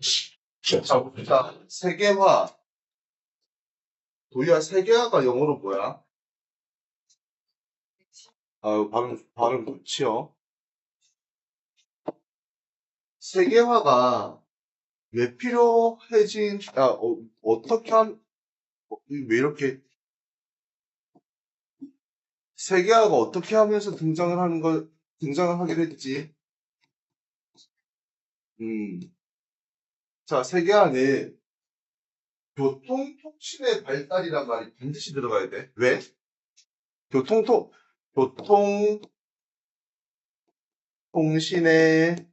자, 봅시다. 세계화. 도희야, 세계화가 영어로 뭐야? 발음 좋지요. 세계화가 왜 필요해진, 어떻게 왜 이렇게, 세계화가 어떻게 하면서 등장을 하게 됐지? 음. 자, 세계화는 교통통신의 발달이란 말이 반드시 들어가야 돼. 왜? 교통통, 교통통신의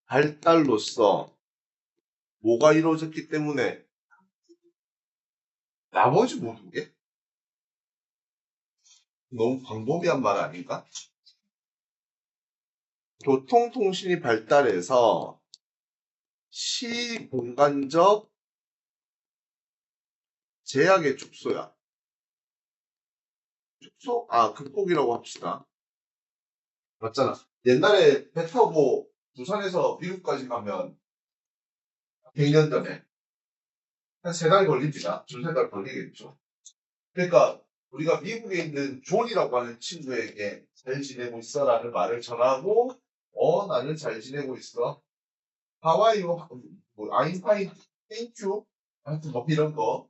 발달로서 뭐가 이루어졌기 때문에 나머지 모든 게 너무 광범위한 말 아닌가? 교통통신이 발달해서 시공간적 제약의 축소야. 축소? 극복이라고 합시다. 맞잖아. 옛날에 배 타고 부산에서 미국까지 가면 100년 전에 한 3달 걸립니다. 2~3달 걸리겠죠. 그러니까 우리가 미국에 있는 존이라고 하는 친구에게 잘 지내고 있어라는 말을 전하고 나는 잘 지내고 있어. 하와이유 뭐 아인파인 땡큐 하여튼 뭐 이런 거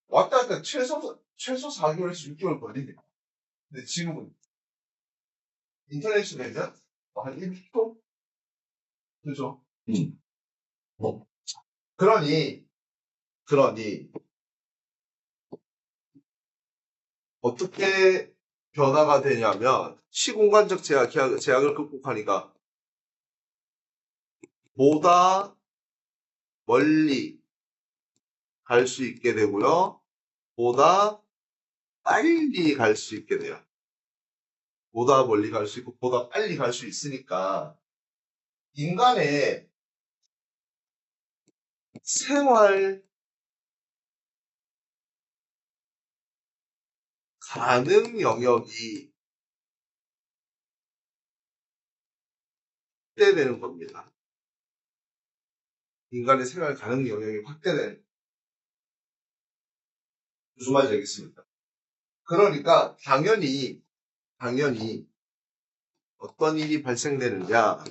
왔다 갔다 최소 4개월에서 6개월 걸립니다. 근데 지금은 인터넷이 되면 한 1초? 그죠? 뭐. 그러니 어떻게 변화가 되냐면 시공간적 제약을 극복하니까 보다 멀리 갈 수 있게 되고요. 보다 빨리 갈 수 있게 돼요. 보다 멀리 갈 수 있고 보다 빨리 갈 수 있으니까 인간의 생활 가능 영역이 확대되는 겁니다. 인간의 생활 가능 영역이 확대되는 무슨 말인지 알겠습니까? 그러니까 당연히 어떤 일이 발생되느냐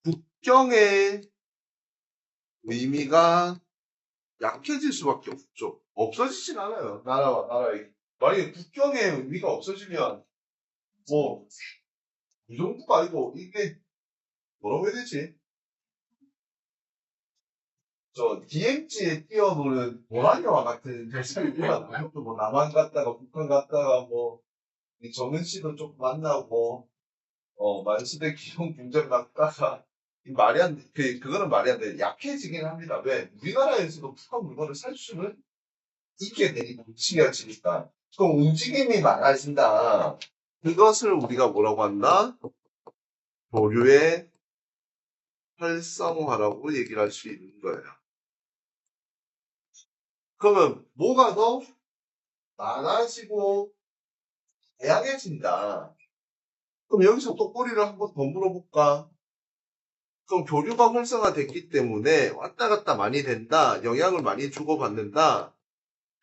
국경의 의미가 약해질 수밖에 없죠. 없어지진 않아요. 나라와 나라의. 만약에 국경의 의미가 없어지면 뭐 이 정도가 아니고 이게 뭐라고 해야 되지? 저 DMZ에 뛰어노는 모란이와 같은 대상이면 뭐 남한 갔다가 북한 갔다가 뭐 정은 씨도 좀 만나고 만수대 기용 분장 갔다가 말이 안 돼. 그거는 말이 안 돼. 약해지긴 합니다. 왜? 우리나라에서도 북한 물건을 살 수는 있게 되니까 움직여지니까. 그럼 움직임이 많아진다. 그것을 우리가 뭐라고 한다? 교류의 활성화라고 얘기를 할 수 있는 거예요. 그러면 뭐가 더 많아지고 다양해진다. 그럼 여기서 또 꼬리를 한번 더 물어볼까? 그럼 교류가 활성화됐기 때문에 왔다 갔다 많이 된다. 영향을 많이 주고받는다.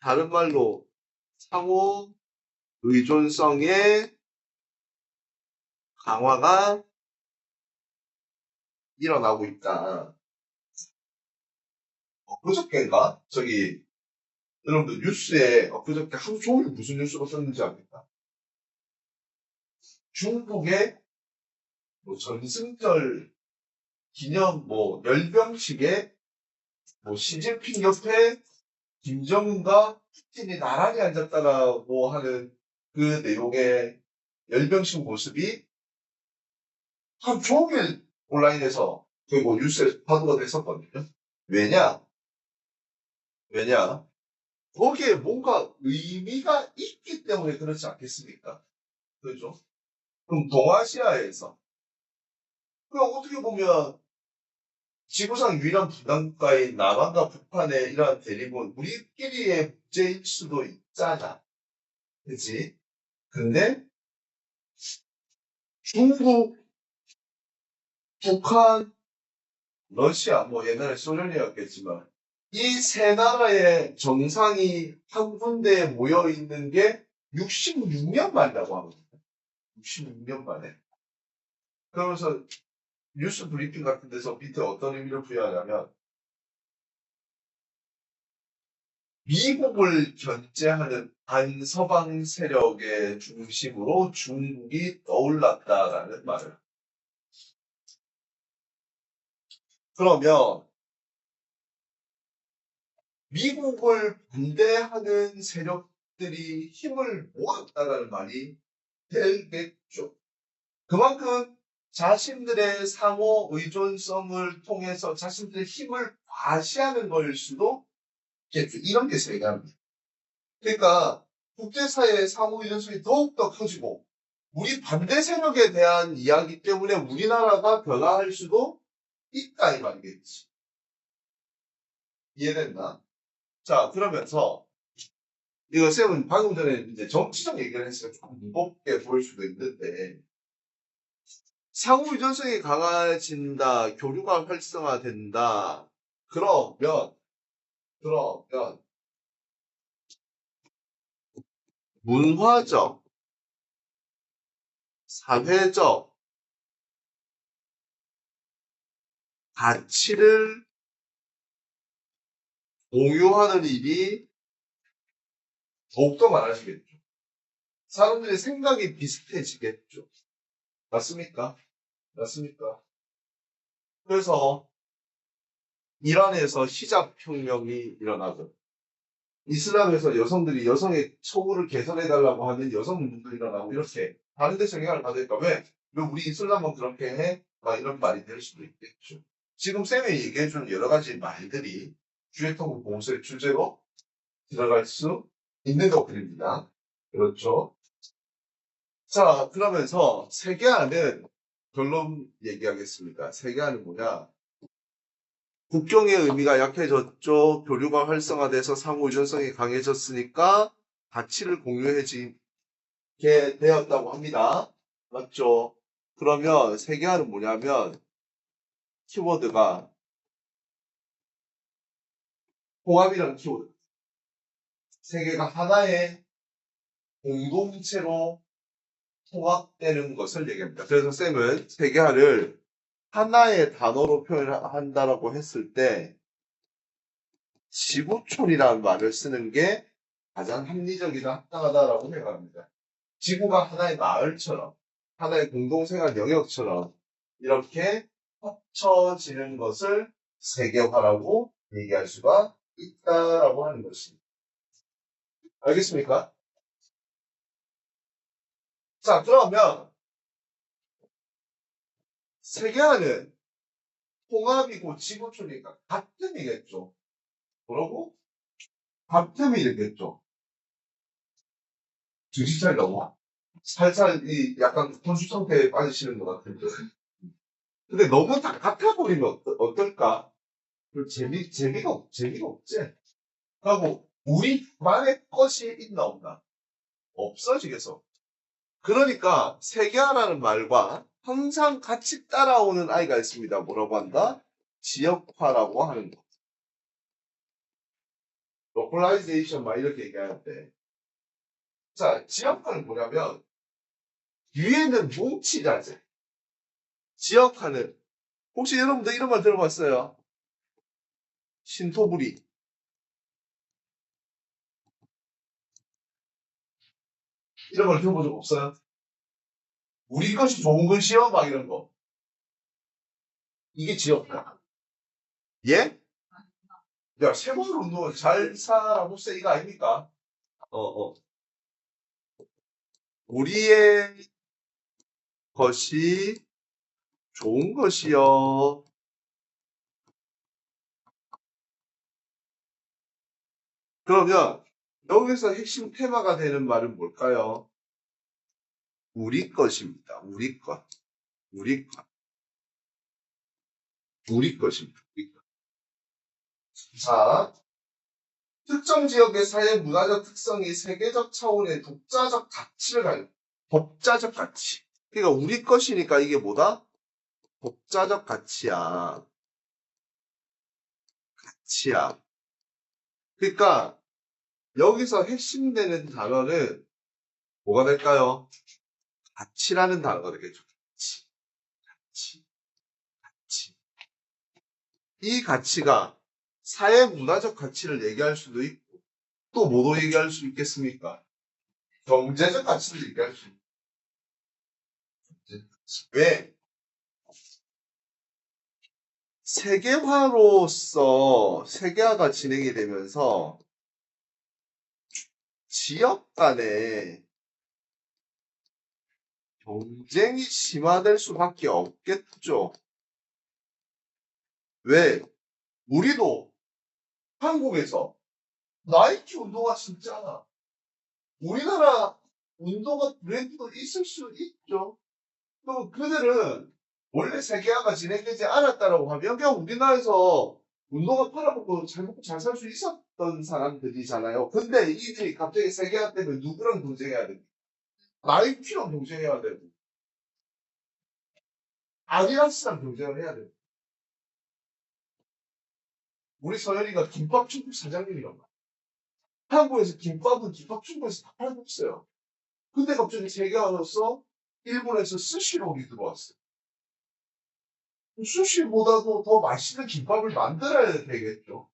다른 말로 상호 의존성의 강화가 일어나고 있다. 그저께인가? 여러분들 뉴스에 그저께 하루 종일 무슨 뉴스가 썼는지 압니까? 중국의 뭐 전승절 기념 열병식에 시진핑 옆에 김정은과 푸틴이 나란히 앉았다라고 하는 그 내용의 열병식 모습이 하루 종일 온라인에서 그리고 뉴스에 보도가 됐었거든요. 왜냐? 거기에 뭔가 의미가 있기 때문에 그렇지 않겠습니까? 그죠? 그럼 동아시아에서 그럼 어떻게 보면 지구상 유일한 분단국가인 남한과 북한의 이러한 대립은 우리끼리의 문제일 수도 있잖아. 그치? 근데 중국, 북한, 러시아, 뭐 옛날에 소련이었겠지만 이 세 나라의 정상이 한 군데에 모여 있는 게 66년 만이라고 합니다. 66년 만에. 그러면서 뉴스 브리핑 같은 데서 밑에 어떤 의미를 부여하냐면 미국을 견제하는 반서방 세력의 중심으로 중국이 떠올랐다라는 말을. 그러면 미국을 반대하는 세력들이 힘을 모았다라는 말이 되겠죠. 그만큼 자신들의 상호 의존성을 통해서 자신들의 힘을 과시하는 걸 수도 있겠죠. 이런 게 세계합니다. 그러니까 국제사회의 상호 의존성이 더욱더 커지고 우리 반대 세력에 대한 이야기 때문에 우리나라가 변화할 수도 있다 이 말이겠지. 이해됐나? 자, 그러면서 이거 쌤은 방금 전에 이제 정치적 얘기를 했으니까 조금 무겁게 보일 수도 있는데 상호 의존성이 강해진다, 교류가 활성화된다. 그러면 문화적, 사회적 가치를 공유하는 일이 더욱더 많아지겠죠. 사람들의 생각이 비슷해지겠죠. 맞습니까? 맞습니까? 그래서 이란에서 히잡 혁명이 일어나고 이슬람에서 여성들이 여성의 처우를 개선해달라고 하는 여성 운동도 일어나고 이렇게 다른 데서 영향을 받을까? 왜 우리 이슬람은 그렇게 해? 막 이런 말이 될 수도 있겠죠. 지금 쌤이 얘기해준 여러 가지 말들이 주해통일 공소의 주제로 들어갈 수 있는 것들입니다. 그렇죠. 자, 그러면서 세계화는 결론 얘기하겠습니다. 세계화는 뭐냐? 국경의 의미가 약해졌죠. 교류가 활성화돼서 상호 의존성이 강해졌으니까 가치를 공유해지게 되었다고 합니다. 맞죠? 그러면 세계화는 뭐냐면 키워드가 통합이라는 키워드. 세계가 하나의 공동체로 통합되는 것을 얘기합니다. 그래서 쌤은 세계화를 하나의 단어로 표현한다라고 했을 때 지구촌이라는 말을 쓰는 게 가장 합리적이다, 합당하다라고 생각합니다. 지구가 하나의 마을처럼, 하나의 공동생활 영역처럼 이렇게 합쳐지는 것을 세계화라고 얘기할 수가 있다라고 하는 것입니다. 알겠습니까? 자, 그러면 세계화는 통합이고 지구촌이니까 같은 이겠죠. 뭐라고? 같음이 되겠죠. 정신 차리라고. 살살 약간 혼수 상태에 빠지시는 것 같은데. 근데 너무 다 같아 보이면 어떨까? 재미가 없지? 하고, 우리만의 것이 있나 없나? 없어지겠어. 그러니까, 세계화라는 말과 항상 같이 따라오는 아이가 있습니다. 뭐라고 한다? 지역화라고 하는 거. 로컬라이제이션 막 이렇게 얘기하는데. 자, 지역화는 뭐냐면, 위에는 뭉치자재. 지역화는, 혹시 여러분들 이런 말 들어봤어요? 신토부리. 이런 걸 들어본 적 없어요? 우리 것이 좋은 것이요? 막 이런 거. 이게 지역화. 예? 야, 세번 운동을 잘 사라고 세 이거 아닙니까? 우리의 것이 좋은 것이요. 그러면 여기서 핵심 테마가 되는 말은 뭘까요? 우리 것입니다. 우리 것. 우리 것. 우리 것입니다. 우리 것. 자, 특정 지역의 사회 문화적 특성이 세계적 차원의 독자적 가치를 가지고, 독자적 가치. 그러니까 우리 것이니까 이게 뭐다? 독자적 가치야. 가치야. 그러니까 여기서 핵심되는 단어는 뭐가 될까요? 가치라는 단어가 되겠죠. 가치, 가치, 가치. 이 가치가 사회 문화적 가치를 얘기할 수도 있고 또 뭐도 얘기할 수 있겠습니까? 경제적 가치를 얘기할 수 있고. 왜? 세계화로서 세계화가 진행이 되면서 지역 간에 경쟁이 심화될 수밖에 없겠죠. 왜? 우리도 한국에서 나이키 운동화 신잖아. 우리나라 운동화 브랜드도 있을 수 있죠. 그럼 그들은 원래 세계화가 진행되지 않았다라고 하면 그냥 우리나라에서 운동화 팔아먹고 잘 먹고 잘 살 수 있었던 사람들이잖아요. 근데 이들이 갑자기 세계화 때문에 누구랑 경쟁해야 됩니까? 나이키랑 경쟁해야 되고 아디다스랑 경쟁을 해야 돼요. 우리 서열이가 김밥 중국 사장님이란 말이야. 한국에서 김밥은 김밥 중국에서 다 팔고 있어요. 근데 갑자기 세계화로서 일본에서 스시롤이 들어왔어요. 스시보다도 더 맛있는 김밥을 만들어야 되겠죠.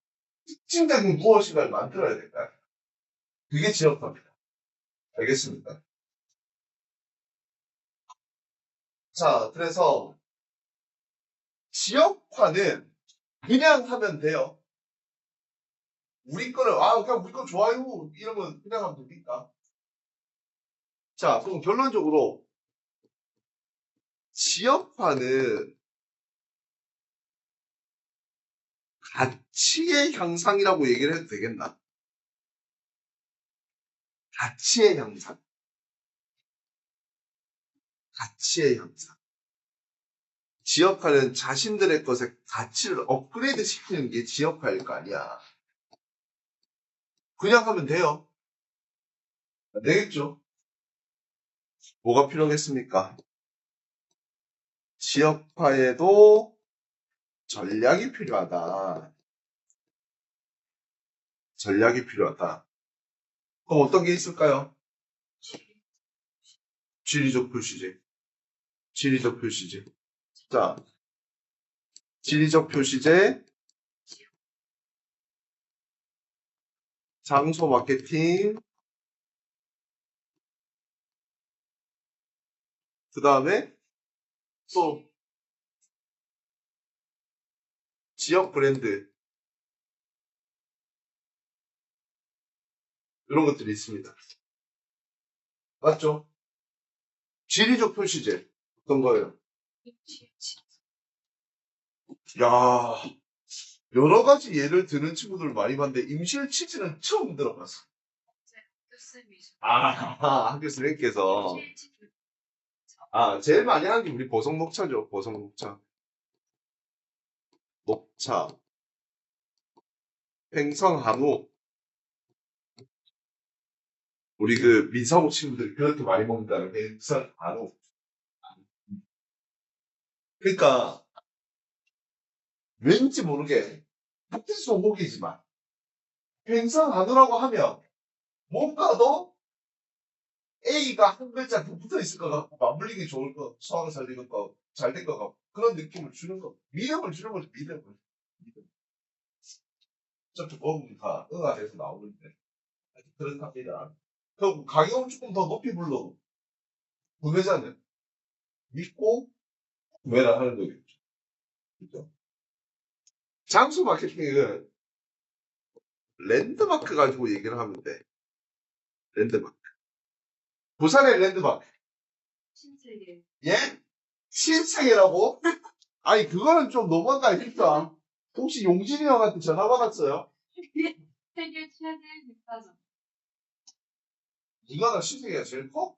특징적인 무엇인가를 만들어야 될까요? 그게 지역화입니다. 알겠습니까? 자, 그래서 지역화는 그냥 하면 돼요. 우리 거를, 그냥 우리 거 좋아요. 이러면 그냥 하면 됩니까? 자, 그럼 결론적으로 지역화는 가치의 향상이라고 얘기를 해도 되겠나? 가치의 향상. 가치의 향상. 지역화는 자신들의 것의 가치를 업그레이드 시키는 게 지역화일 거 아니야. 그냥 하면 돼요. 안 되겠죠? 뭐가 필요하겠습니까? 지역화에도 전략이 필요하다. 전략이 필요하다. 그럼 어떤 게 있을까요? 지리적 표시제. 지리적 표시제. 자, 지리적 표시제, 장소 마케팅, 그 다음에 또 지역 브랜드 이런 것들이 있습니다. 맞죠? 지리적 표시제 어떤 거예요? 야, 여러 가지 예를 드는 친구들 많이 봤는데 임실 치즈는 처음 들어봤어. 학교 선생님께서 제일 많이 하는 게 우리 보성 녹차죠. 보성 녹차. 녹차. 횡성 한우. 우리 그 민사고 친구들이 그렇게 많이 먹는다는 횡성 한우. 그러니까 왠지 모르게 같은 종목이지만 횡성 한우라고 하면 뭔가 더 A가 한 글자 더 붙어 있을 것 같고 맞물리기 좋을 것, 소화가 잘 될 것, 잘 될 것 같고 그런 느낌을 주는 거. 믿음을 주는 거죠. 믿음을. 어차피 먹으면 다 응가 돼서 나오는데 그렇답니다. 그럼 가격을 조금 더 높이 불러도 구매자는 믿고 구매를 하는 거겠죠. 그죠? 장수 마케팅은 랜드마크 가지고 얘기를 하면 돼. 랜드마크. 부산의 랜드마크. 신세계. 예? 신세계라고? 아니, 그거는 좀 너무한 거 아닙니까? 혹시 용진이 형한테 전화 받았어요? 세계 최대 백화점. 누나가 신세계가 제일 커?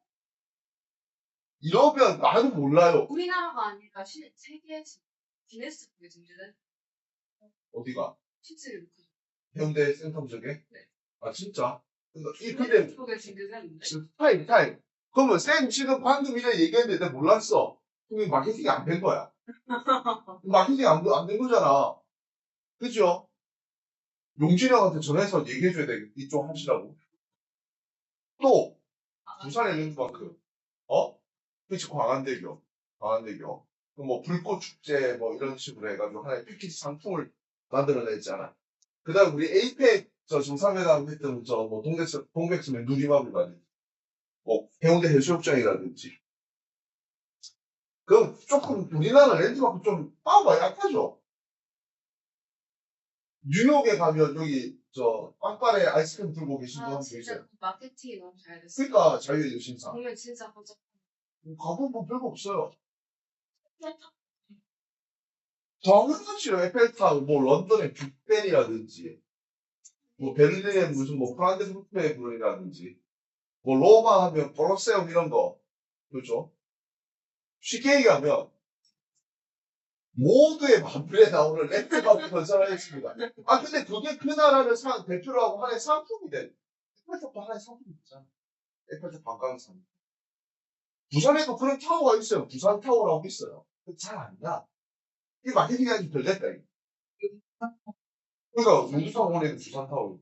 이러면 나는 몰라요. 우리나라가 아니라 세계 기네스북에 등재된 어디가? 신세계 백화점. 해운대 센텀 쪽에? 네. 아, 진짜? 근데 기네스북에 등재됐는데? 타임. 그러면 쌤 지금 방금 이래 얘기했는데 내가 몰랐어. 그게 마케팅이 안 된 거야. 마케팅이 안 된 거잖아. 그죠? 용진이 형한테 전화해서 얘기해줘야 돼. 이쪽 하시라고. 또, 부산에 랜드마크. 어? 그치, 광안대교. 광안대교. 그 뭐, 불꽃축제, 뭐, 이런 식으로 해가지고 하나의 패키지 상품을 만들어냈잖아. 그 다음, 우리 에이펙, 정상회담 했던, 뭐, 동백섬의 누리마블이라든지, 뭐, 해운대 해수욕장이라든지. 그럼 조금, 우리나라 랜드마크 좀, 빠가 약하죠? 뉴욕에 가면 여기, 빵빠레 아이스크림 들고 계신 분 한 분 진짜 있어요. 그 마케팅이 너무 잘 됐어. 그러니까, 자유의 여신상. 보면 진짜 번쩍. 가본 분 별거 없어요. 정은지요, 에펠탑, 뭐, 런던의 빅벤이라든지, 뭐, 베를린의 무슨 뭐, 프란데스 후페블이라든지, 뭐, 로마 하면 코로세움 이런 거, 그렇죠? 쉽게 얘기하면, 모두의 만물에 나오는 랜드마크 건설을 했습니다. 아, 근데 그게 그 나라를 대표로 하고 하나의 상품이 돼. 에펠탑도 하나의 상품이 있잖아. 에펠탑 관광상. 부산에도 그런 타워가 있어요. 부산 타워라고 있어요. 잘 안 나. 이 마케팅이 아주 덜 됐다, 이거. 그러니까, 용두성원에는 부산 타워.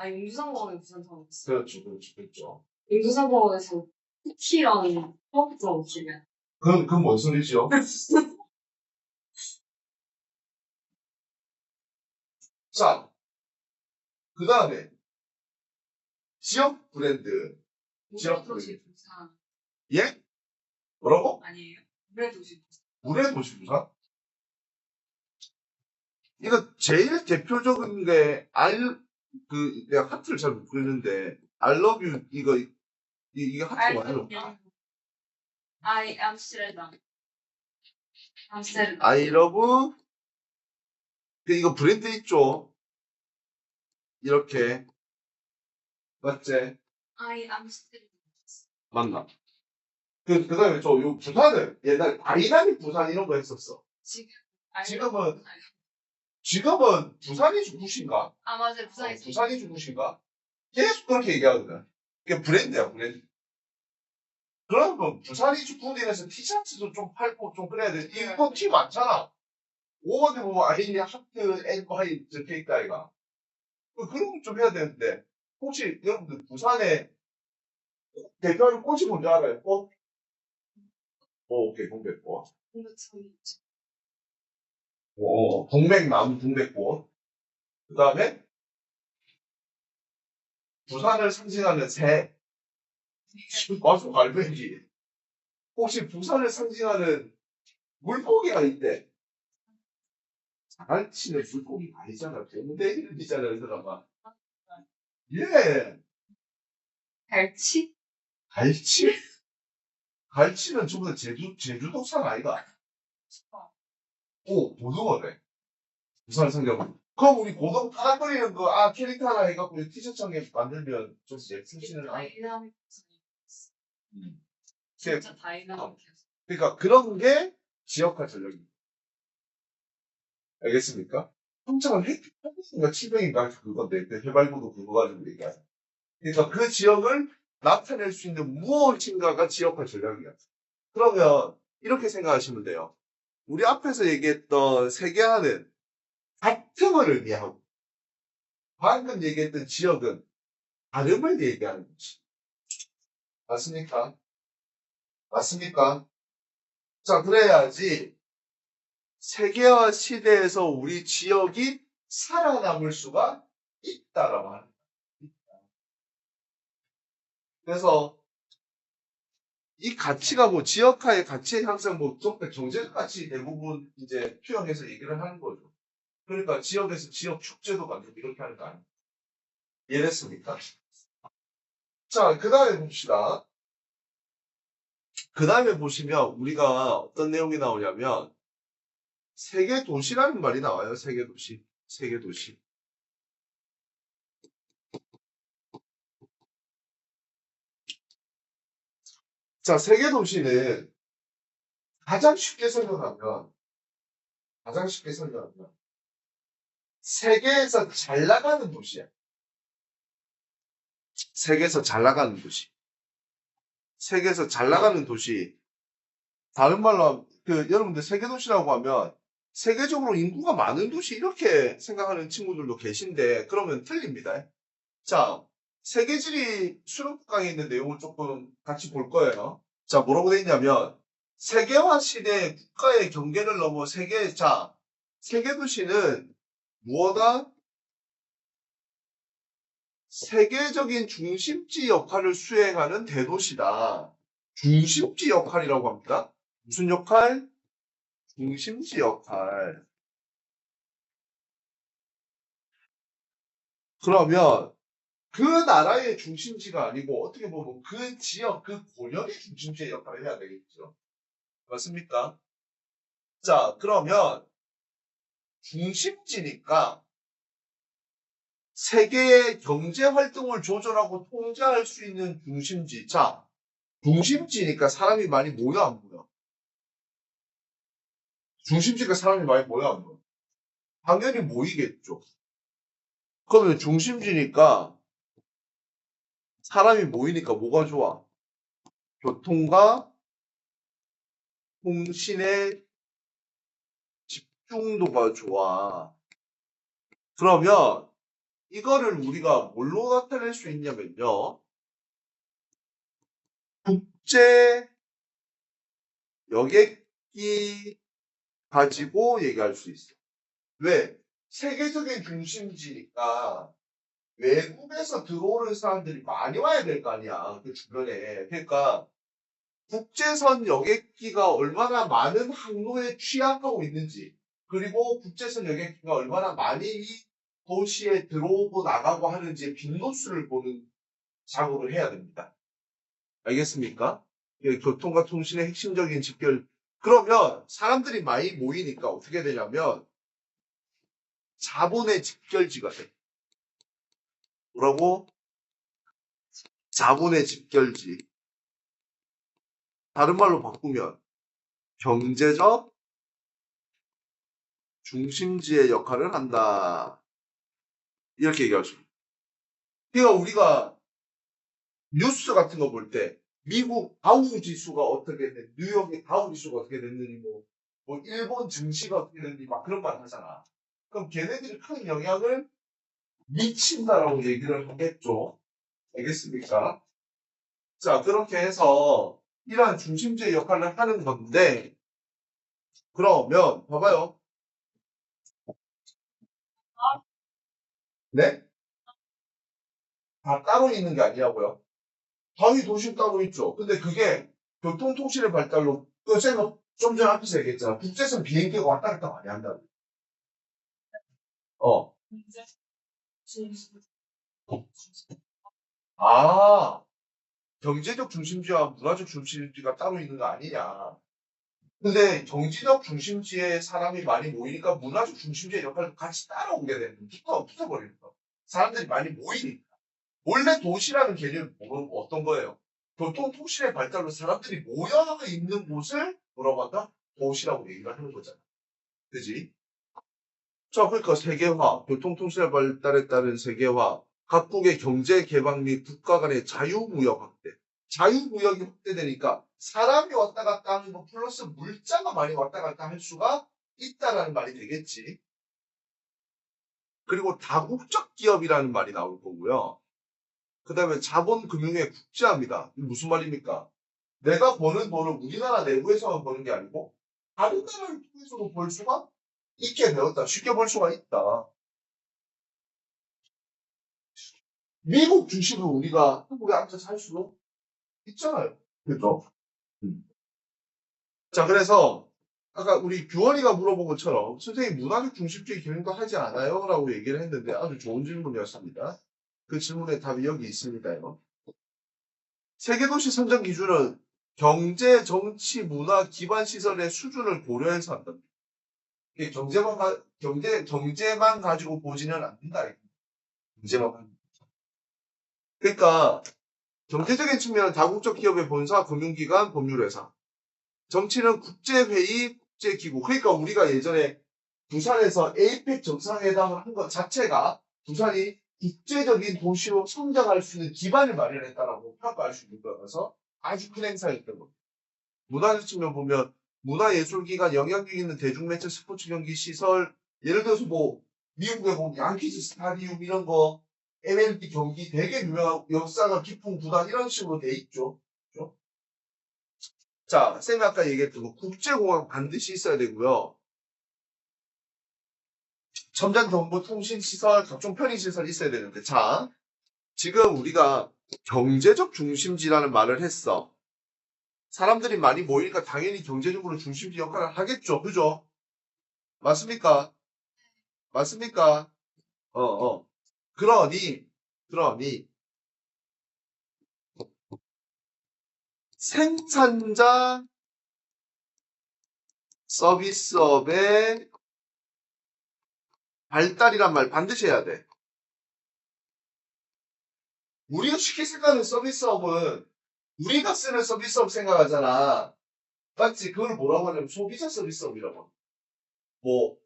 용두상공원에 부산 타워 있어. 그렇죠. 용두상공원에서 쿠키랑 퍼프도 주면. 그건 뭔 소리죠? 자, 그 다음에, 지역 브랜드. 지역 물의 도시 브랜드. 부산 예? 뭐라고? 아니에요? 물의 도시 부산. 물의 도시 부산? 이거 제일 대표적인 게, 내가 하트를 잘 못 그리는데, I love you, 이게 하트 맞아요? I 암스테르담. 암스테르담. I love, 이거 브랜드 있죠? 이렇게. 맞지? I 암스테르담. 맞나? 그 다음에 요 부산은 옛날에 다이나믹 부산 이런 거 했었어. 지금은 부산이 죽으신가? 맞아요. 부산이 부산이 죽으신가? 계속 그렇게 얘기하거든. 그게 브랜드야, 브랜드. 그러면 부산이 죽군이라서 티셔츠도 좀 팔고 좀 그래야 돼. 이거 티 많잖아. 5번에 보면 아이리 하트 앤바이 적혀 있다, 아이가. 그런 거 좀 해야 되는데. 혹시 여러분들 부산에 대표하는 꽃이 뭔지 알아요? 꽃? 오케이, 동백꽃. 동백나무, 동백꽃. 그 다음에 부산을 상징하는 새. 맞아, 갈매기. 혹시 부산을 상징하는 물고기가 있대. 갈치는 물고기가 아니잖아. 뱀대기이잖아, 이 사람아. 예. 갈치? 갈치? 갈치는 전부 다 제주도산 아이가? 오, 고등어네. 부산을 상징하고. 그럼 우리 고등 파닥거리는 거, 캐릭터 하나 해갖고 티셔츠 한 개 만들면 좀 예쁘시는 다이나믹 음. 진짜 다이나믹. 그러니까 그런 게 지역화 전략입니다. 알겠습니까? 통장은 핵인가 700인가 그건데 그 해발고도 그거 가지고 얘기하죠. 그러니까 그 지역을 나타낼 수 있는 무엇인가가 지역화 전략이야. 그러면 이렇게 생각하시면 돼요. 우리 앞에서 얘기했던 세계화는 같은 걸 의미하고 방금 얘기했던 지역은 다름을 얘기하는 거지. 맞습니까? 맞습니까? 자, 그래야지 세계화 시대에서 우리 지역이 살아남을 수가 있다라고 하는 거예요. 그래서 이 가치가 뭐 지역화의 가치의 향상, 뭐 경제적 가치 대부분 이제 표현해서 얘기를 하는 거죠. 그러니까 지역에서 지역 축제도 만들고 이렇게 하는 거 아니에요. 이해됐습니까? 자, 그 다음에 봅시다. 그 다음에 보시면 우리가 어떤 내용이 나오냐면 세계 도시라는 말이 나와요. 세계 도시. 세계 도시. 자, 세계 도시는 가장 쉽게 설명하면 세계에서 잘 나가는 도시야. 세계에서 잘 나가는 도시. 세계에서 잘 나가는 도시. 다른 말로 여러분들 세계도시라고 하면 세계적으로 인구가 많은 도시 이렇게 생각하는 친구들도 계신데 그러면 틀립니다. 자, 세계지리 수능 강에 있는 내용을 조금 같이 볼 거예요. 자, 뭐라고 돼 있냐면 세계화 시대 국가의 경계를 넘어 세계도시는 무엇다? 세계적인 중심지 역할을 수행하는 대도시다. 중심지 역할이라고 합니다. 무슨 역할? 중심지 역할. 그러면 그 나라의 중심지가 아니고 어떻게 보면 그 지역, 그 권역의 중심지의 역할을 해야 되겠죠. 맞습니까? 자, 그러면 중심지니까 세계의 경제 활동을 조절하고 통제할 수 있는 중심지. 자, 중심지니까 사람이 많이 모여 안 모여? 중심지니까 사람이 많이 모여 안 모여? 당연히 모이겠죠. 그러면 중심지니까 사람이 모이니까 뭐가 좋아? 교통과 통신의 집중도가 좋아. 그러면 이거를 우리가 뭘로 나타낼 수 있냐면요. 국제 여객기 가지고 얘기할 수 있어. 왜? 세계적인 중심지니까 외국에서 들어오는 사람들이 많이 와야 될 거 아니야. 그 주변에. 그러니까 국제선 여객기가 얼마나 많은 항로에 취약하고 있는지 그리고 국제선 여객기가 얼마나 많이 이 도시에 들어오고 나가고 하는지 빈도수를 보는 작업을 해야 됩니다. 알겠습니까? 교통과 통신의 핵심적인 직결. 그러면 사람들이 많이 모이니까 어떻게 되냐면 자본의 직결지가 돼. 뭐라고? 자본의 직결지. 다른 말로 바꾸면 경제적 중심지의 역할을 한다. 이렇게 얘기할 수 있습니다. 그러니까 우리가 뉴스 같은 거 볼 때 미국 다우 지수가 어떻게 됐, 뉴욕의 다우 지수가 어떻게 됐느니 뭐 일본 증시가 어떻게 됐느니 막 그런 말 하잖아. 그럼 걔네들이 큰 영향을 미친다라고 얘기를 하겠죠. 알겠습니까? 자, 그렇게 해서 이러한 중심지의 역할을 하는 건데 그러면 봐봐요. 네? 다 따로 있는 게 아니라고요. 당연히 도심 따로 있죠. 근데 그게 교통통신의 발달로 제가 좀 전에 앞에서 얘기했잖아. 국제선 비행기가 왔다 갔다 많이 한다고. 어. 아, 경제적 중심지와 문화적 중심지가 따로 있는 거 아니냐. 근데 정치적 중심지에 사람이 많이 모이니까 문화적 중심지의 역할도 같이 따라오게 되는 툭 붙어버리는 거. 사람들이 많이 모이니까. 원래 도시라는 개념이 어떤 거예요? 교통통신의 발달로 사람들이 모여 있는 곳을 뭐라고 한다? 도시라고 얘기를 하는 거잖아. 그지? 자, 그러니까 세계화, 교통통신의 발달에 따른 세계화, 각국의 경제 개방 및 국가 간의 자유무역 확대. 자유무역이 확대되니까 사람이 왔다 갔다 하는 거 플러스 물자가 많이 왔다 갔다 할 수가 있다라는 말이 되겠지. 그리고 다국적 기업이라는 말이 나올 거고요. 그 다음에 자본금융의 국제화입니다. 이게 무슨 말입니까? 내가 버는 돈을 우리나라 내부에서만 버는 게 아니고 다른 나라를 통해서도 벌 수가 있게 되었다. 쉽게 벌 수가 있다. 미국 주식을 우리가 한국에 앉아서 살 수도 있잖아요. 그죠? 자, 그래서 아까 우리 규원이가 물어본 것처럼 선생님 문화적 중심주의 기능도 하지 않아요? 라고 얘기를 했는데 아주 좋은 질문이었습니다. 그 질문의 답이 여기 있습니다요. 세계도시 선정 기준은 경제, 정치, 문화, 기반 시설의 수준을 고려해서 한다. 이게 경제만 가지고 보지는 않는다. 경제만. 그러니까 경제적인 측면은 다국적 기업의 본사, 금융기관, 법률회사. 정치는 국제회의, 국제기구. 그러니까 우리가 예전에 부산에서 에이펙 정상회담을 한 것 자체가 부산이 국제적인 도시로 성장할 수 있는 기반을 마련했다라고 평가할 수 있는 거라서 아주 큰 행사였던 겁니다. 문화적 측면 보면 문화예술기관, 영향력 있는 대중매체, 스포츠 경기 시설, 예를 들어서 뭐 미국에 보면 양키즈 스타디움 이런 거, MLB 경기 되게 유명하고 역사가 깊은 구단 이런 식으로 돼 있죠. 그죠? 자, 쌤이 아까 얘기했던 거 국제공항 반드시 있어야 되고요. 첨단 정보 통신 시설, 각종 편의 시설 있어야 되는데, 자, 지금 우리가 경제적 중심지라는 말을 했어. 사람들이 많이 모이니까 당연히 경제적으로 중심지 역할을 하겠죠. 그죠? 맞습니까? 맞습니까? 그러니, 생산자 서비스업의 발달이란 말 반드시 해야 돼. 우리가 쉽게 생각하는 서비스업은 우리가 쓰는 서비스업 생각하잖아. 맞지? 그걸 뭐라고 하냐면 소비자 서비스업이라고. 뭐,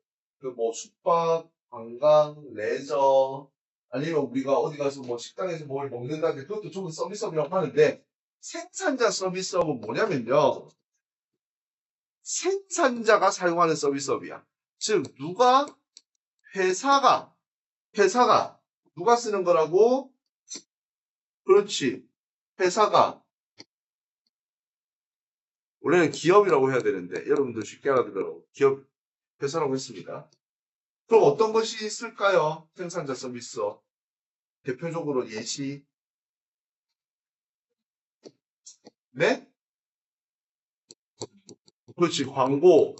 숙박, 관광, 레저, 아니면 우리가 어디 가서 뭐 식당에서 뭘 먹는다는데 그것도 전부 서비스업이라고 하는데 생산자 서비스업은 뭐냐면요. 생산자가 사용하는 서비스업이야. 즉, 회사가, 누가 쓰는 거라고? 그렇지. 회사가, 원래는 기업이라고 해야 되는데, 여러분들 쉽게 알아들으라고. 기업, 회사라고 했습니다. 그럼 어떤 것이 있을까요? 생산자 서비스업. 대표적으로 예시. 네? 그렇지. 광고,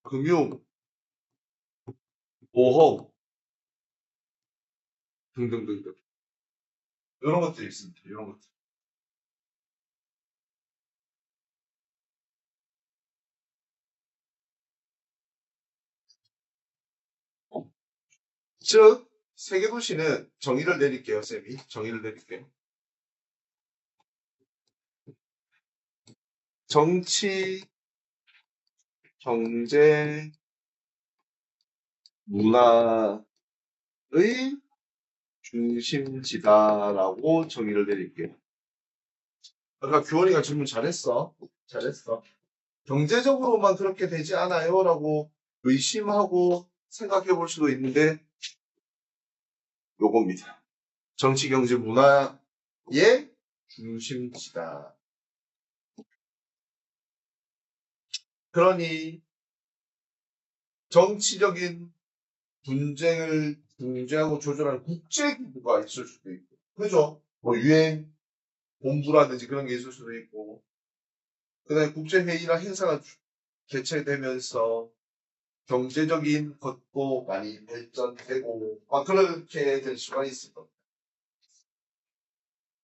금융, 보험, 등등등등. 이런 것들이 있습니다. 이런 것들. 즉, 세계도시는 정의를 내릴게요, 쌤이. 정의를 내릴게요. 정치, 경제, 문화의 중심지다라고 정의를 내릴게요. 아까 규원이가 질문 잘했어. 잘했어. 경제적으로만 그렇게 되지 않아요? 라고 의심하고 생각해 볼 수도 있는데, 요겁니다. 정치, 경제, 문화의 중심지다. 그러니, 정치적인 분쟁을 중재하고 조절하는 국제기구가 있을 수도 있고, 그죠? 뭐, 유엔 본부라든지 그런 게 있을 수도 있고, 그 다음에 국제회의나 행사가 개최되면서 경제적인 것도 많이 발전되고, 막 그렇게 될 수가 있을 겁니다.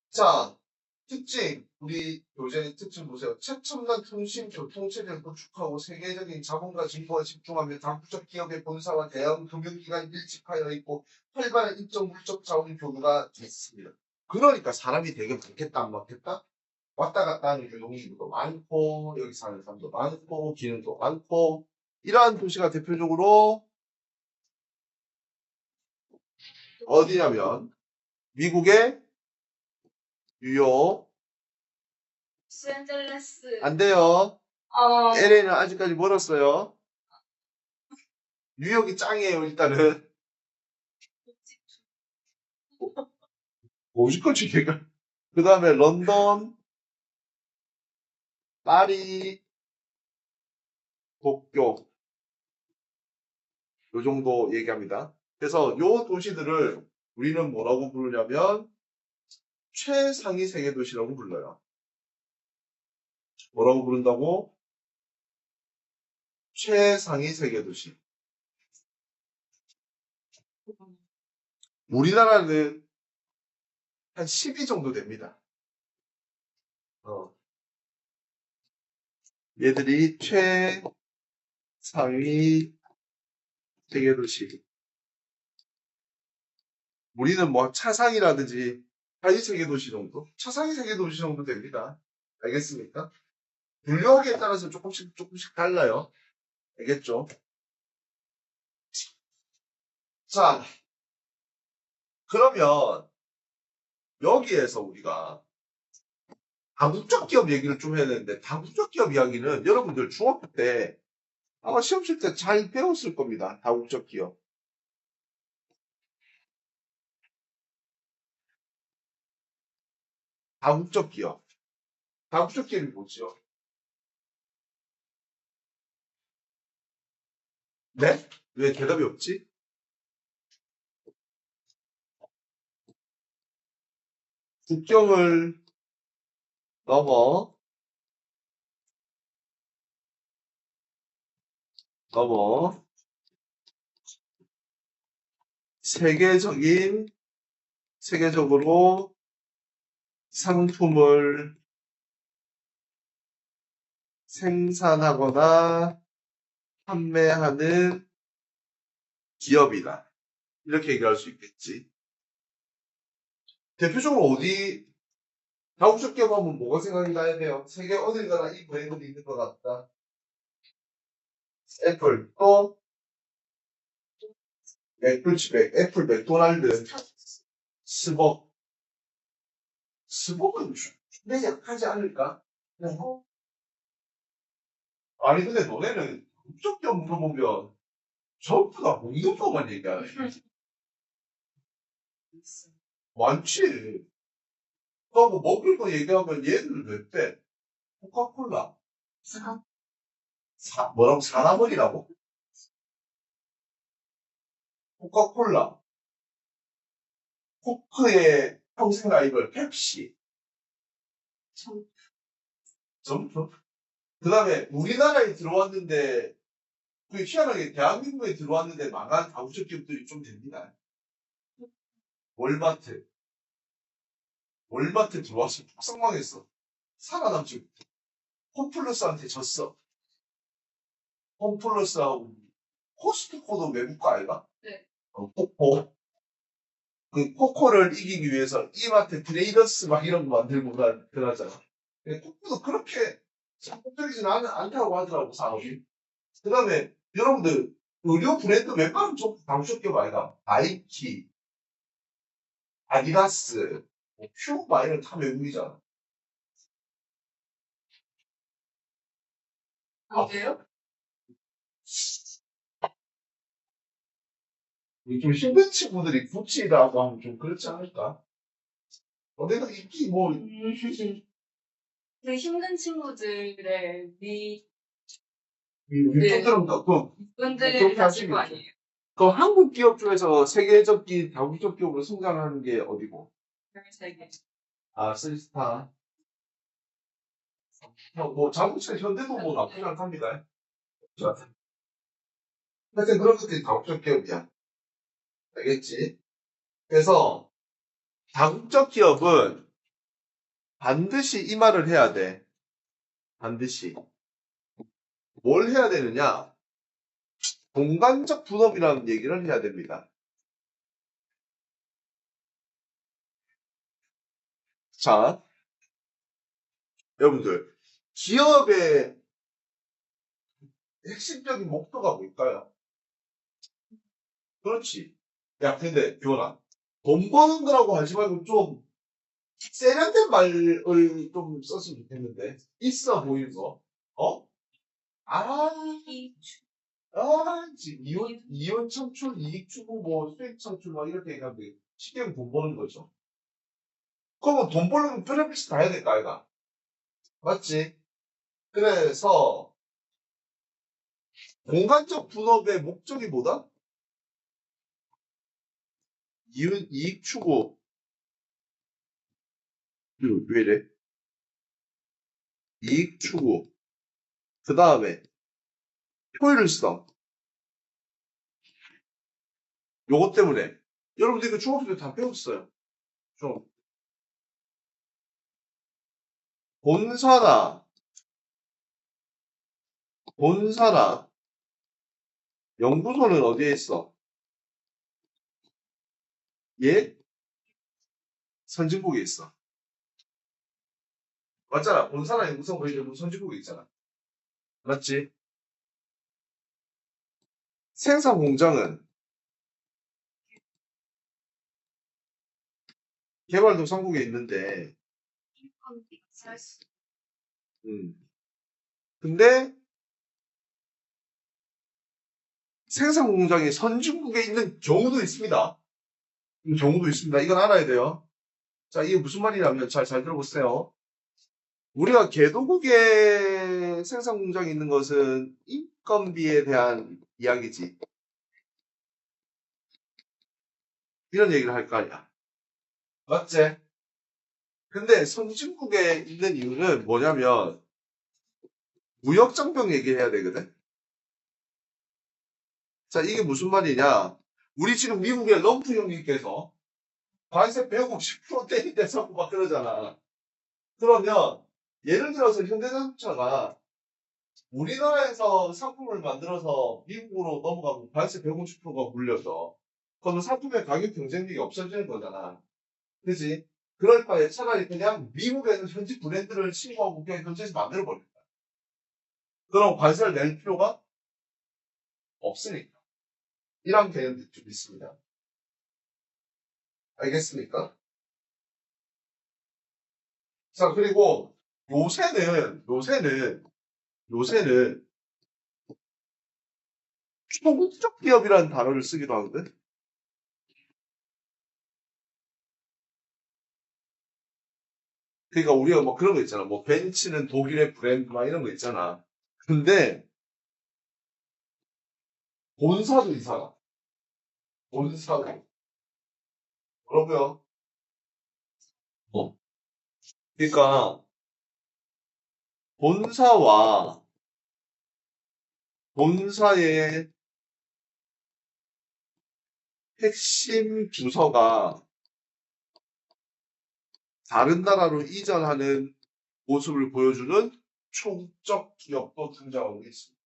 자, 특징, 우리 교재의 특징 보세요. 최첨단 통신 교통체제를 구축하고 세계적인 자본과 정보에 집중하며 다국적 기업의 본사와 대형 금융기관이 밀집하여 있고 활발한 인적 물적 자원 교류가 있습니다. 그러니까 사람이 되게 많겠다, 안 많겠다? 왔다 갔다 하는 교통기구도 많고, 여기 사는 사람도 많고, 기능도 많고, 이러한 도시가 대표적으로 어디냐면, 미국의 뉴욕, 로스앤젤레스. 안 돼요. 어. LA는 아직까지 멀었어요. 뉴욕이 짱이에요, 일단은. 뭐지까지 걔가. 그 다음에 런던, 파리, 도쿄. 요 정도 얘기합니다. 그래서 요 도시들을 우리는 뭐라고 부르냐면 최상위 세계 도시라고 불러요. 뭐라고 부른다고? 최상위 세계 도시. 우리나라는 한 10위 정도 됩니다. 얘들이 최상위 세계 도시. 우리는 뭐 차상이라든지 하위 세계 도시 정도? 차상위 세계 도시 정도 됩니다. 알겠습니까? 분류하기에 따라서 조금씩 달라요. 알겠죠? 자, 그러면 여기에서 우리가 다국적 기업 얘기를 좀 해야 되는데, 다국적 기업 이야기는 여러분들 중학교 때 아마 시험 칠 때 잘 배웠을 겁니다. 다국적 기업. 다국적 기업. 다국적 기업이 뭐죠? 네? 왜 대답이 없지? 국경을 넘어, 넘어, 세계적으로 상품을 생산하거나 판매하는 기업이다. 이렇게 얘기할 수 있겠지. 대표적으로 어디, 다국적 기업 하면 뭐가 생각이 나야 돼요? 세계 어딜 가나 이 브랜드는 있는 것 같다. 애플, 또, 애플 맥도날드, 스벅. 스벅은 좀 약하지 않을까? 아니, 근데 너네는 국적 기업 물어보면 전부 다 먹는 것만 얘기하네. 많지. 너뭐 먹을 거 얘기하면 얘를 왜 빼? 코카콜라. 뭐라고? 사나버리라고? 코카콜라. 코크의 평생 라이벌 펩시. 점프. 그 다음에 우리나라에 들어왔는데, 그 희한하게 대한민국에 들어왔는데 망한 다국적 기업들이 좀 됩니다. 월마트. 월마트 들어와서 폭삭망했어. 살아남지 못해. 홈플러스한테 졌어. 홈플러스하고 코스트코도 외국 거 아이가? 네. 코코. 그 코코를 이기기 위해서 이마트 트레이더스 막 이런 거 만들고 그러잖아. 코코도 그렇게 성공적이지는 않다고 하더라고, 사업이. 그 다음에 여러분들 의료 브랜드 웬만하면 좀 다국적 기업 아이가? 나이키, 아디다스, 퓨마 이런 다 외국이잖아. 그래요? 좀 힘든 친구들이 구찌라고 하면 좀 그렇지 않을까? 내가 이게 뭐, 그 힘든 친구들의 윗분들은 그 분들 그렇게 하실 거 하시겠죠. 아니에요? 그 한국 기업 중에서 세계적 다국적 기업으로 성장하는 게 어디고? 별세계. 아, 쓰리스타. 뭐, 자동차 현대도 뭐 나쁘지 않답니다. 자, 하여튼 그런 것들이 다국적 기업이야. 알겠지? 그래서 다국적 기업은 반드시 이 말을 해야 돼. 반드시. 뭘 해야 되느냐? 공간적 분업이라는 얘기를 해야 됩니다. 자, 여러분들, 기업의 핵심적인 목표가 뭘까요? 그렇지. 야, 근데, 교환아, 돈 버는 거라고 하지 말고 좀 세련된 말을 좀 썼으면 좋겠는데. 있어 보이는 거. 어? 아, 지금 이혼 창출, 이익 추구, 뭐, 수익 창출, 막 이렇게 얘기하면 돼. 쉽게 하면 돈 버는 거죠. 그러면 돈 벌려면 프레비스 다 해야 될까, 아이가? 맞지? 그래서, 공간적 분업의 목적이 뭐다? 이익 추구. 왜 이래? 이익 추구. 그 다음에, 효율성. 요것 때문에. 여러분들 이거 중학교 때 다 배웠어요. 좀. 본사나, 연구소는 어디에 있어? 예? 선진국에 있어. 맞잖아. 본사나 연구소 거의 대부분 선진국에 있잖아. 맞지? 생산 공장은 개발도상국에 있는데, 근데 생산 공장이 선진국에 있는 경우도 있습니다. 경우도 있습니다. 이건 알아야 돼요. 자, 이게 무슨 말이냐면 잘 들어보세요. 우리가 개도국에 생산 공장이 있는 것은 인건비에 대한 이야기지. 이런 얘기를 할 거 아니야. 맞지? 근데 선진국에 있는 이유는 뭐냐면 무역장벽 얘기해야 되거든. 자, 이게 무슨 말이냐? 우리 지금 미국의 럼프 형님께서 관세 150% 때린대 자꾸 막 그러잖아. 그러면 예를 들어서 현대자동차가 우리나라에서 상품을 만들어서 미국으로 넘어가면 관세 150%가 물려져. 그러면 상품의 가격 경쟁력이 없어지는 거잖아. 그지? 그럴 바에 차라리 그냥 미국에서 현지 브랜드를 신고하고 그냥 현지에서 만들어버린다. 그럼 관세를 낼 필요가 없으니까. 이런 개념도 좀 있습니다. 알겠습니까? 자, 그리고 요새는 초국적 기업이라는 단어를 쓰기도 하거든. 그러니까 우리가 뭐 그런 거 있잖아. 뭐 벤츠는 독일의 브랜드 막 이런 거 있잖아. 근데 본사도 이상하. 본사도. 그러고요. 어. 그러니까 본사와 본사의 핵심 부서가 다른 나라로 이전하는 모습을 보여주는 총적 기업도 등장하고 있습니다.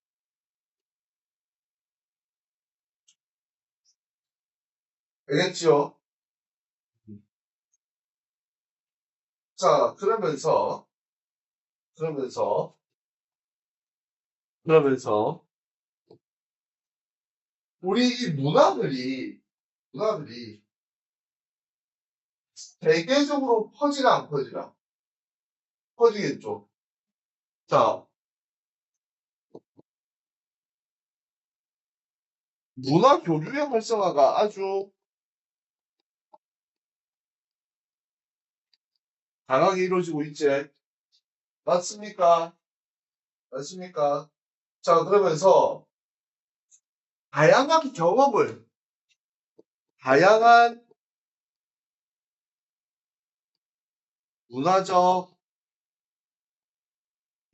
알겠죠? 자, 그러면서 우리 이 문화들이 대개적으로 퍼지나 안 퍼지나? 퍼지겠죠. 자, 문화 교류의 활성화가 아주 강하게 이루어지고 있지. 맞습니까? 맞습니까? 자, 그러면서 다양한 경험을, 다양한 문화적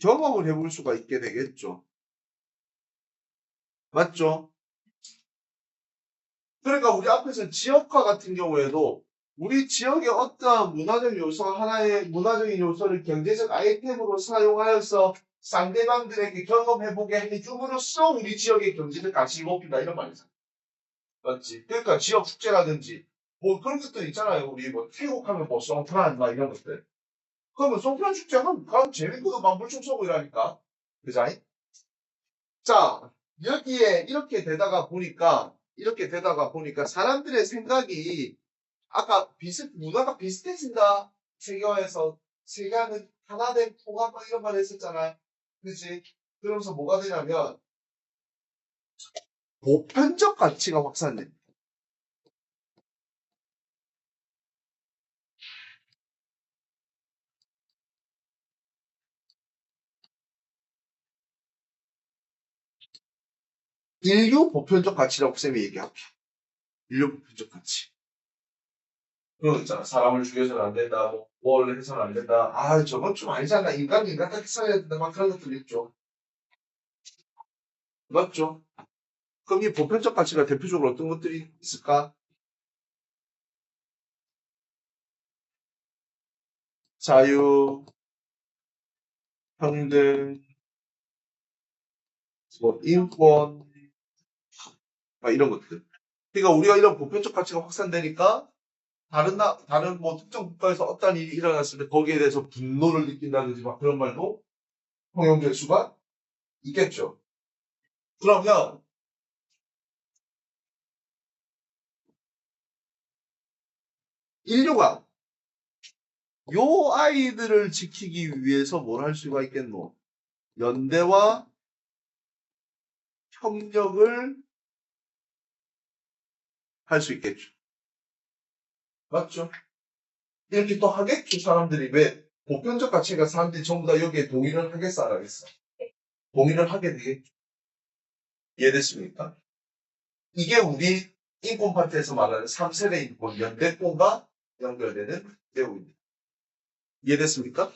경험을 해볼 수가 있게 되겠죠. 맞죠? 그러니까 우리 앞에서 지역화 같은 경우에도 우리 지역의 어떠한 문화적 요소 하나의 문화적인 요소를 경제적 아이템으로 사용하여서 상대방들에게 경험해보게 해줌으로써 우리 지역의 경제적 가치를 높인다 이런 말이잖아. 맞지? 그러니까 지역 축제라든지 뭐 그런 것들 있잖아요. 우리 뭐 태국 하면 뭐 송프란 막 이런 것들. 그러면 송프란 축제 하면 가면 재밌거든 막 물총 쏘고 이러니까. 그자이? 자, 여기에 이렇게 되다가 보니까 사람들의 생각이 아까 문화가 비슷해진다. 세계화는 하나된 통합 막 이런 말 했었잖아. 그치? 그러면서 뭐가 되냐면 보편적 가치가 확산돼. 인류 보편적 가치라고 쌤이 얘기할게. 인류 보편적 가치. 그런 거 있잖아. 사람을 죽여서는 안 된다. 뭘 해서는 안 된다. 아, 저건 좀 아니잖아. 인간같이 살아야 된다. 막 그런 것들 있죠. 맞죠? 그럼 이 보편적 가치가 대표적으로 어떤 것들이 있을까? 자유, 평등, 뭐 인권, 막 이런 것들. 그러니까 우리가 이런 보편적 가치가 확산되니까 다른 뭐 특정 국가에서 어떤 일이 일어났을 때 거기에 대해서 분노를 느낀다든지 막 그런 말도 통용될 수가 있겠죠. 그러면 인류가 요 아이들을 지키기 위해서 뭘 할 수가 있겠노? 연대와 협력을 할 수 있겠죠. 맞죠? 이렇게 또 하겠죠, 사람들이. 왜? 보편적 가치가 사람들이 전부 다 여기에 동의를 하겠어, 안 하겠어? 동의를 하게 되겠죠. 이해됐습니까? 이게 우리 인권 파트에서 말하는 3세대 인권, 연대권과 연결되는 내용입니다. 이해됐습니까?